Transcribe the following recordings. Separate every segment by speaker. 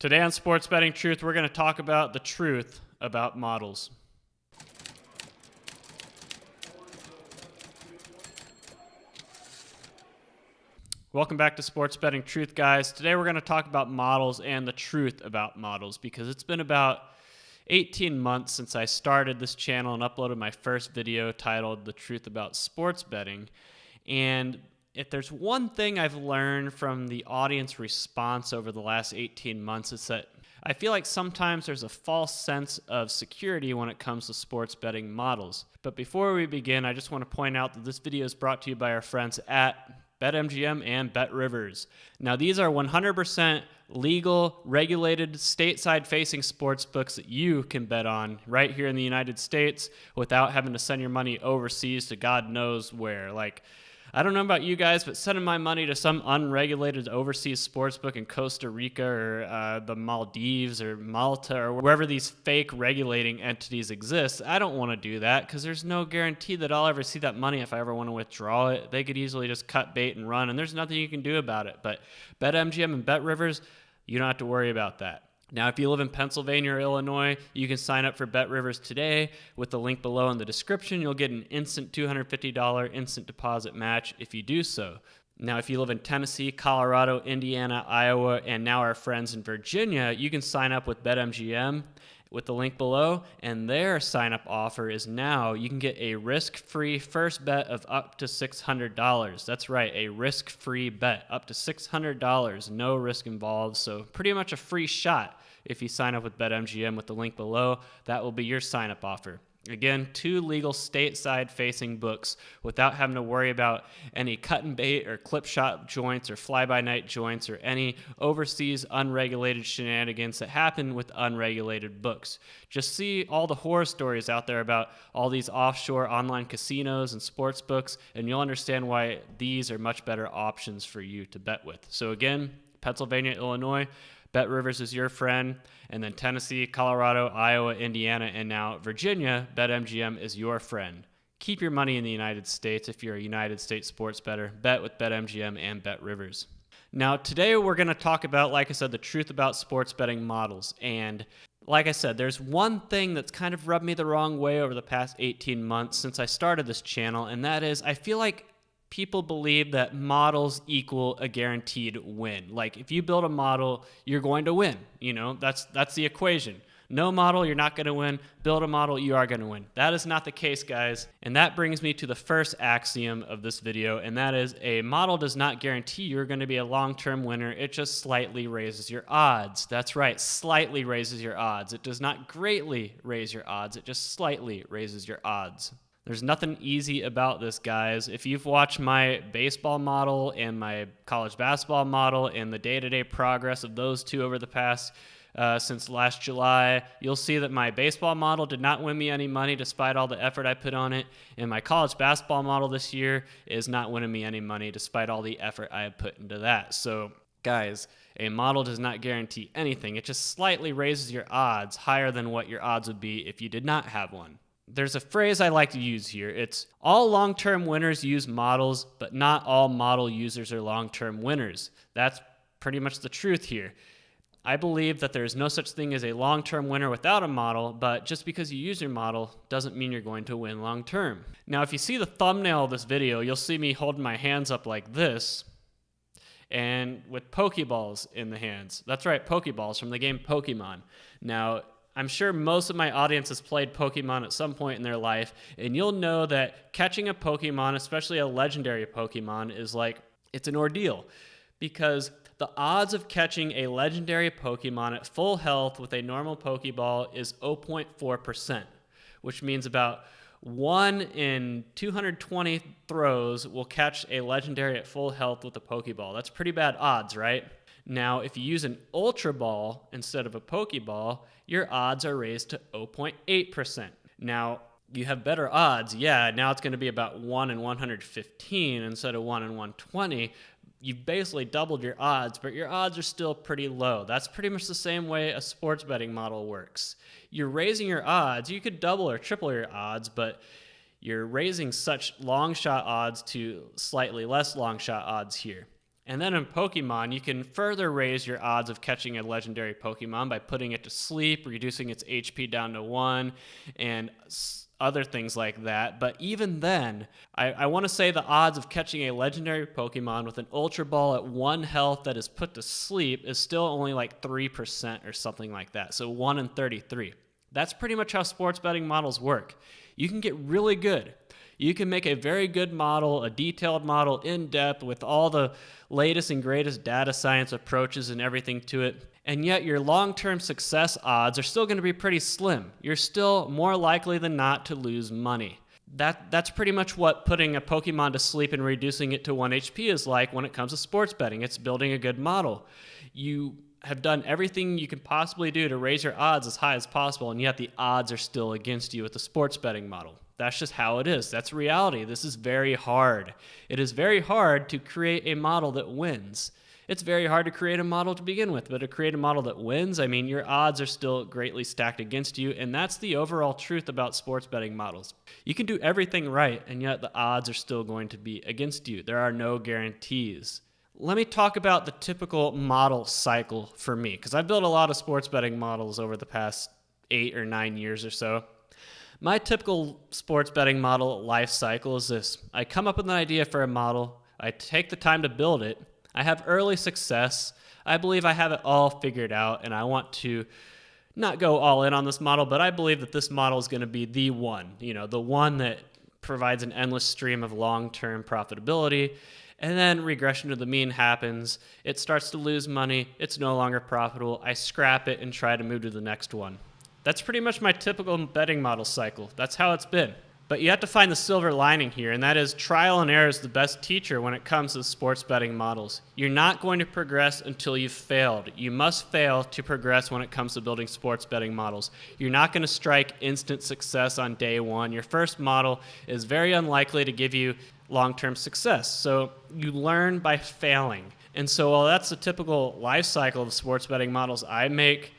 Speaker 1: Today on Sports Betting Truth, we're going to talk about the truth about models. Welcome back to Sports Betting Truth, guys. Today we're going to talk about models and the truth about models because it's been about 18 months since I started this channel and uploaded my first video titled The Truth About Sports Betting. And if there's one thing I've learned from the audience response over the last 18 months, it's that I feel like sometimes there's a false sense of security when it comes to sports betting models. But before we begin, I just want to point out that this video is brought to you by our friends at BetMGM and BetRivers. Now, these are 100% legal, regulated, stateside-facing sports books that you can bet on right here in the United States without having to send your money overseas to God knows where. I don't know about you guys, but sending my money to some unregulated overseas sports book in Costa Rica or the Maldives or Malta or wherever these fake regulating entities exist, I don't want to do that because there's no guarantee that I'll ever see that money if I ever want to withdraw it. They could easily just cut bait and run, and there's nothing you can do about it. But BetMGM and BetRivers, you don't have to worry about that. Now, if you live in Pennsylvania or Illinois, you can sign up for BetRivers today with the link below in the description. You'll get an instant $250 instant deposit match if you do so. Now, if you live in Tennessee, Colorado, Indiana, Iowa, and now our friends in Virginia, you can sign up with BetMGM with the link below, and their sign-up offer is now you can get a risk-free first bet of up to $600. That's right, a risk-free bet up to $600, no risk involved, so pretty much a free shot if you sign up with BetMGM with the link below. That will be your sign-up offer. Again, 2 legal stateside-facing books without having to worry about any cut and bait or clip shot joints or fly-by-night joints or any overseas unregulated shenanigans that happen with unregulated books. Just see all the horror stories out there about all these offshore online casinos and sports books, and you'll understand why these are much better options for you to bet with. So again, Pennsylvania, Illinois, BetRivers is your friend, and then Tennessee, Colorado, Iowa, Indiana, and now Virginia, BetMGM is your friend. Keep your money in the United States if you're a United States sports bettor. Bet with BetMGM and BetRivers. Now, today we're going to talk about, like I said, the truth about sports betting models. And like I said, there's one thing that's kind of rubbed me the wrong way over the past 18 months since I started this channel, and that is I feel like people believe that models equal a guaranteed win. Like if you build a model, you're going to win. You know, that's the equation. No model, you're not going to win. Build a model, you are going to win. That is not the case, guys. And that brings me to the first axiom of this video, and that is a model does not guarantee you're going to be a long-term winner. It just slightly raises your odds. That's right, slightly raises your odds. It does not greatly raise your odds. It just slightly raises your odds. There's nothing easy about this, guys. If you've watched my baseball model and my college basketball model and the day-to-day progress of those two over the past since last July, you'll see that my baseball model did not win me any money despite all the effort I put on it, and my college basketball model this year is not winning me any money despite all the effort I have put into that. So, guys, a model does not guarantee anything. It just slightly raises your odds higher than what your odds would be if you did not have one. There's a phrase I like to use here. It's all long-term winners use models, but not all model users are long-term winners. That's pretty much the truth here. I believe that there's no such thing as a long-term winner without a model, but just because you use your model doesn't mean you're going to win long-term. Now, if you see the thumbnail of this video, you'll see me holding my hands up like this and with Pokeballs in the hands. That's right, Pokeballs from the game Pokemon. Now, I'm sure most of my audience has played Pokemon at some point in their life, and you'll know that catching a Pokemon, especially a legendary Pokemon, is like, it's an ordeal. Because the odds of catching a legendary Pokemon at full health with a normal Pokeball is 0.4%, which means about 1 in 220 throws will catch a legendary at full health with a Pokeball. That's pretty bad odds, right? Now, if you use an Ultra Ball instead of a Pokeball, your odds are raised to 0.8%. Now, you have better odds. Yeah, now it's going to be about 1 in 115 instead of 1 in 120. You've basically doubled your odds, but your odds are still pretty low. That's pretty much the same way a sports betting model works. You're raising your odds. You could double or triple your odds, but you're raising such long shot odds to slightly less long shot odds here. And then in Pokemon, you can further raise your odds of catching a legendary Pokemon by putting it to sleep, reducing its HP down to 1, and other things like that. But even then, I want to say the odds of catching a legendary Pokemon with an Ultra Ball at 1 health that is put to sleep is still only like 3% or something like that. So 1 in 33. That's pretty much how sports betting models work. You can get really good. You can make a very good model, a detailed model, in depth with all the latest and greatest data science approaches and everything to it. And yet your long-term success odds are still going to be pretty slim. You're still more likely than not to lose money. That's pretty much what putting a Pokemon to sleep and reducing it to 1 HP is like when it comes to sports betting. It's building a good model. You have done everything you can possibly do to raise your odds as high as possible, and yet the odds are still against you with the sports betting model. That's just how it is. That's reality. This is very hard. It is very hard to create a model that wins. It's very hard to create a model to begin with, but to create a model that wins, I mean, your odds are still greatly stacked against you, and that's the overall truth about sports betting models. You can do everything right, and yet the odds are still going to be against you. There are no guarantees. Let me talk about the typical model cycle for me, because I've built a lot of sports betting models over the past 8 or 9 years or so. My typical sports betting model life cycle is this. I come up with an idea for a model. I take the time to build it. I have early success. I believe I have it all figured out, and I want to not go all in on this model, but I believe that this model is going to be the one, the one that provides an endless stream of long-term profitability. And then regression to the mean happens. It starts to lose money. It's no longer profitable. I scrap it and try to move to the next one. That's pretty much my typical betting model cycle. That's how it's been. But you have to find the silver lining here, and that is trial and error is the best teacher when it comes to sports betting models. You're not going to progress until you've failed. You must fail to progress when it comes to building sports betting models. You're not going to strike instant success on day one. Your first model is very unlikely to give you long-term success. So you learn by failing. And so while that's the typical life cycle of sports betting models I make,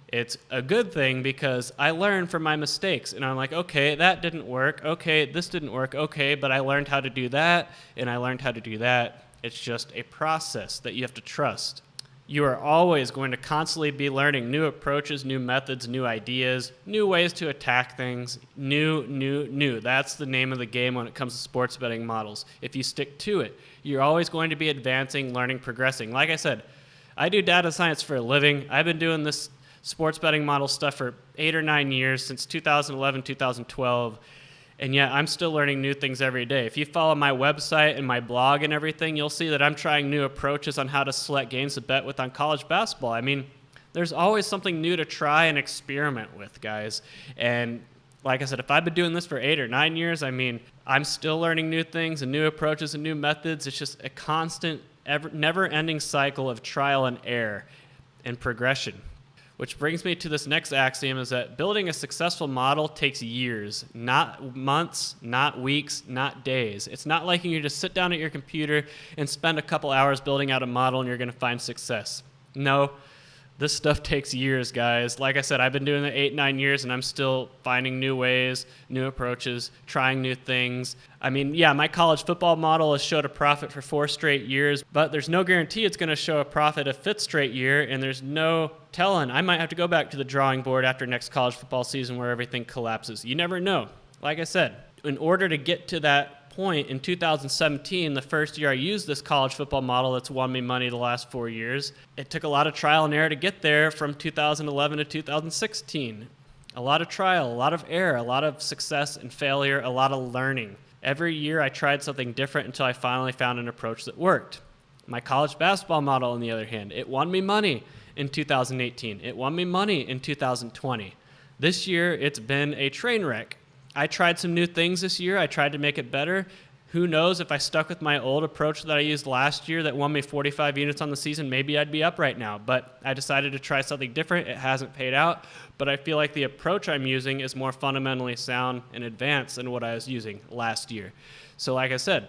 Speaker 1: it's a good thing because I learn from my mistakes, and I'm like, okay, that didn't work. Okay, this didn't work. Okay, but I learned how to do that, and I learned how to do that. It's just a process that you have to trust. You are always going to constantly be learning new approaches, new methods, new ideas, new ways to attack things, new. That's the name of the game when it comes to sports betting models. If you stick to it, you're always going to be advancing, learning, progressing. Like I said, I do data science for a living. I've been doing this sports betting model stuff for 8 or 9 years, since 2011, 2012, and yet I'm still learning new things every day. If you follow my website and my blog and everything, you'll see that I'm trying new approaches on how to select games to bet with on college basketball. I mean, there's always something new to try and experiment with, guys. And like I said, if I've been doing this for 8 or 9 years, I mean, I'm still learning new things and new approaches and new methods. It's just a constant, never-ending cycle of trial and error and progression. Which brings me to this next axiom, is that building a successful model takes years, not months, not weeks, not days. It's not like you just sit down at your computer and spend a couple hours building out a model and you're going to find success. No, this stuff takes years, guys. Like I said, I've been doing it 8, 9 years, and I'm still finding new ways, new approaches, trying new things. I mean, yeah, my college football model has showed a profit for 4 straight years, but there's no guarantee it's going to show a profit a 5th straight year, and there's no telling. I might have to go back to the drawing board after next college football season where everything collapses. You never know. Like I said, in order to get to that point in 2017, the first year I used this college football model that's won me money the last 4 years, it took a lot of trial and error to get there from 2011 to 2016. A lot of trial, a lot of error, a lot of success and failure, a lot of learning. Every year I tried something different until I finally found an approach that worked. My college basketball model, on the other hand, it won me money in 2018. It won me money in 2020. This year, it's been a train wreck. I tried some new things this year. I tried to make it better. Who knows, if I stuck with my old approach that I used last year that won me 45 units on the season, maybe I'd be up right now. But I decided to try something different. It hasn't paid out, but I feel like the approach I'm using is more fundamentally sound and advanced than what I was using last year. So like I said,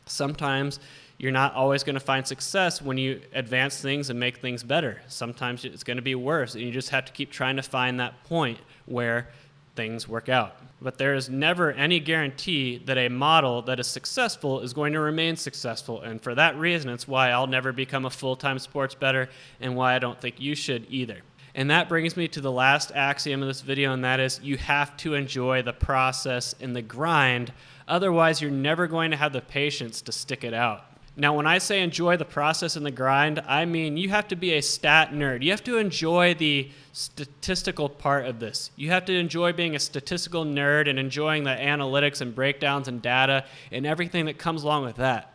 Speaker 1: sometimes you're not always going to find success when you advance things and make things better. Sometimes it's going to be worse, and you just have to keep trying to find that point where things work out. but there is never any guarantee that a model that is successful is going to remain successful. And for that reason, it's why I'll never become a full-time sports bettor and why I don't think you should either. And that brings me to the last axiom of this video, and that is you have to enjoy the process and the grind. Otherwise, you're never going to have the patience to stick it out. Now, when I say enjoy the process and the grind, I mean you have to be a stat nerd. You have to enjoy the statistical part of this. You have to enjoy being a statistical nerd and enjoying the analytics and breakdowns and data and everything that comes along with that.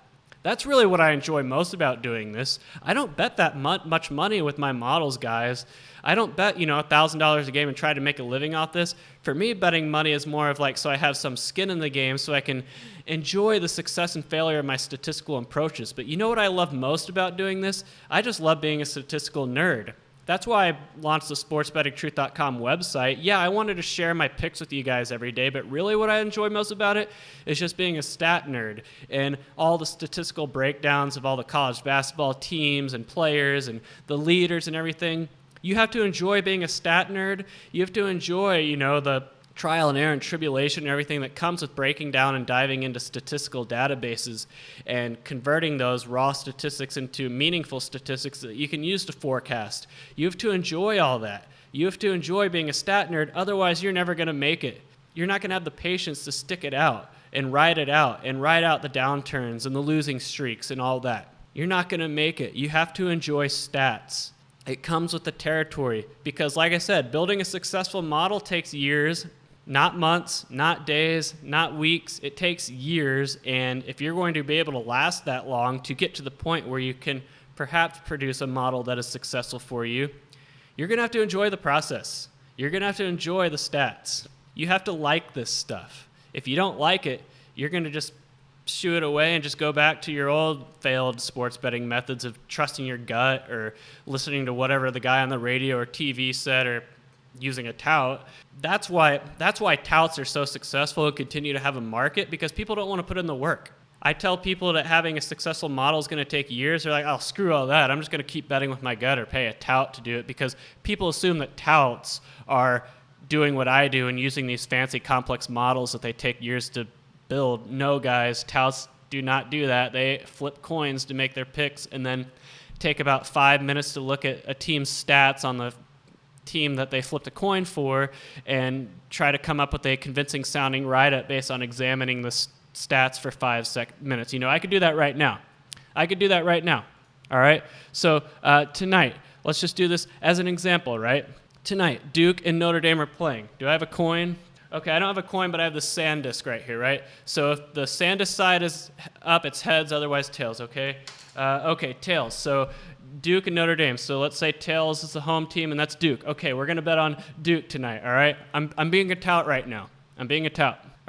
Speaker 1: That's really what I enjoy most about doing this. I don't bet that much money with my models, guys. I don't bet, $1,000 a game and try to make a living off this. For me, betting money is more of like, so I have some skin in the game so I can enjoy the success and failure of my statistical approaches. But you know what I love most about doing this? I just love being a statistical nerd. That's why I launched the sportsbettingtruth.com website. Yeah, I wanted to share my picks with you guys every day, but really what I enjoy most about it is just being a stat nerd and all the statistical breakdowns of all the college basketball teams and players and the leaders and everything. You have to enjoy being a stat nerd. You have to enjoy, the trial and error and tribulation and everything that comes with breaking down and diving into statistical databases and converting those raw statistics into meaningful statistics that you can use to forecast. You have to enjoy all that. You have to enjoy being a stat nerd. Otherwise, you're never going to make it. You're not going to have the patience to stick it out and ride it out and ride out the downturns and the losing streaks and all that. You're not going to make it. You have to enjoy stats. It comes with the territory because, like I said, building a successful model takes years, not months, not days, not weeks. It takes years, and if you're going to be able to last that long to get to the point where you can perhaps produce a model that is successful for you, you're going to have to enjoy the process. You're going to have to enjoy the stats. You have to like this stuff. If you don't like it, you're going to just shoo it away and just go back to your old failed sports betting methods of trusting your gut or listening to whatever the guy on the radio or TV said or using a tout. That's why touts are so successful and continue to have a market, because people don't want to put in the work. I tell people that having a successful model is going to take years. They're like, oh, screw all that. I'm just going to keep betting with my gut or pay a tout to do it, because people assume that touts are doing what I do and using these fancy complex models that they take years to build. No, guys, touts do not do that. They flip coins to make their picks and then take about 5 minutes to look at a team's stats on the team that they flipped a coin for and try to come up with a convincing sounding write-up based on examining the stats for 5 minutes. I could do that right now. All right? So tonight, let's just do this as an example, right? Tonight, Duke and Notre Dame are playing. Do I have a coin? Okay, I don't have a coin, but I have the SanDisk right here, right? So if the SanDisk side is up, it's heads, otherwise tails, okay? Okay, tails. So Duke and Notre Dame. So let's say tails is the home team, and that's Duke. Okay, we're going to bet on Duke tonight, all right? I'm being a tout right now. All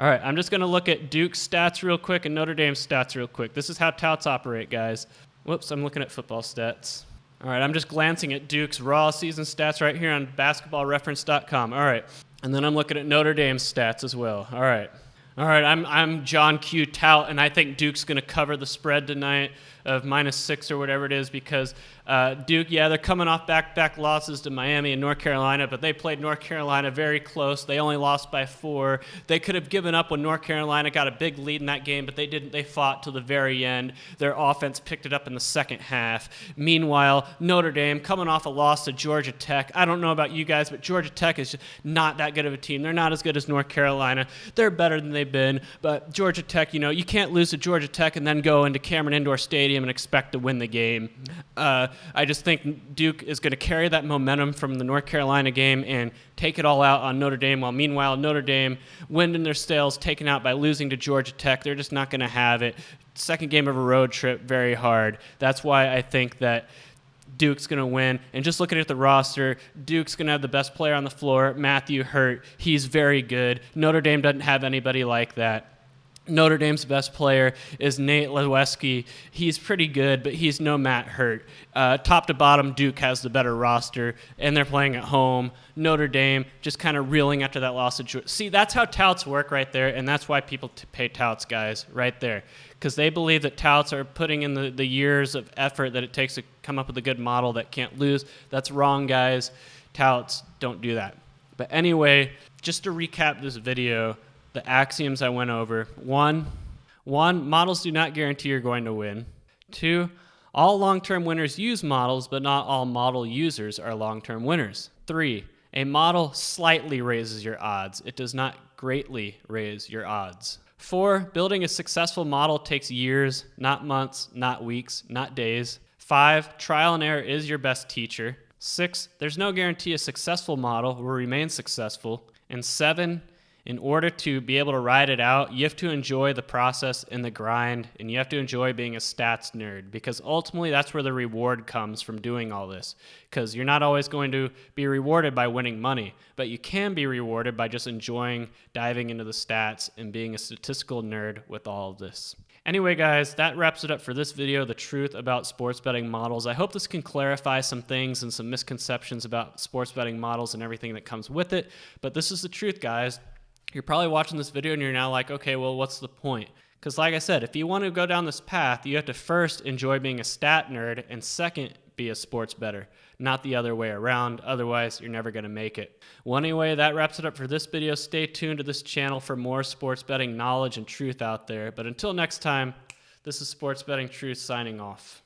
Speaker 1: right, I'm just going to look at Duke's stats real quick and Notre Dame's stats real quick. This is how touts operate, guys. Whoops, I'm looking at football stats. All right, I'm just glancing at Duke's raw season stats right here on basketballreference.com. All right. And then I'm looking at Notre Dame's stats as well. All right, I'm John Q. Tout, and I think Duke's going to cover the spread tonight of -6 or whatever it is, because Duke, they're coming off back-to-back losses to Miami and North Carolina, but they played North Carolina very close. They only lost by 4. They could have given up when North Carolina got a big lead in that game, but they didn't. They fought till the very end. Their offense picked it up in the second half. Meanwhile, Notre Dame coming off a loss to Georgia Tech. I don't know about you guys, but Georgia Tech is just not that good of a team. They're not as good as North Carolina. They're better than they've been, but Georgia Tech, you can't lose to Georgia Tech and then go into Cameron Indoor Stadium and expect to win the game. I just think Duke is going to carry that momentum from the North Carolina game and take it all out on Notre Dame, while meanwhile Notre Dame, wind in their sails, taken out by losing to Georgia Tech. They're just not going to have it. Second game of a road trip, very hard. That's why I think that Duke's going to win. And just looking at the roster, Duke's going to have the best player on the floor, Matthew Hurt. He's very good. Notre Dame doesn't have anybody like that. Notre Dame's best player is Nate Leweski. He's pretty good, but he's no Matt Hurt. Top to bottom, Duke has the better roster, and they're playing at home. Notre Dame just kind of reeling after that loss. See, that's how touts work right there, and that's why people pay touts, guys, right there, because they believe that touts are putting in the years of effort that it takes to come up with a good model that can't lose. That's wrong, guys. Touts don't do that. But anyway, just to recap this video, the axioms I went over. One, models do not guarantee you're going to win. 2, all long-term winners use models, but not all model users are long-term winners. 3, a model slightly raises your odds. It does not greatly raise your odds. 4, building a successful model takes years, not months, not weeks, not days. 5, trial and error is your best teacher. 6, there's no guarantee a successful model will remain successful. And 7, in order to be able to ride it out, you have to enjoy the process and the grind, and you have to enjoy being a stats nerd, because ultimately that's where the reward comes from doing all this. Because you're not always going to be rewarded by winning money, but you can be rewarded by just enjoying diving into the stats and being a statistical nerd with all of this. Anyway, guys, that wraps it up for this video, the truth about sports betting models. I hope this can clarify some things and some misconceptions about sports betting models and everything that comes with it. But this is the truth, guys. You're probably watching this video and you're now like, okay, well, what's the point? Because like I said, if you want to go down this path, you have to first enjoy being a stat nerd and second, be a sports bettor, not the other way around. Otherwise, you're never going to make it. Well, anyway, that wraps it up for this video. Stay tuned to this channel for more sports betting knowledge and truth out there. But until next time, this is Sports Betting Truth signing off.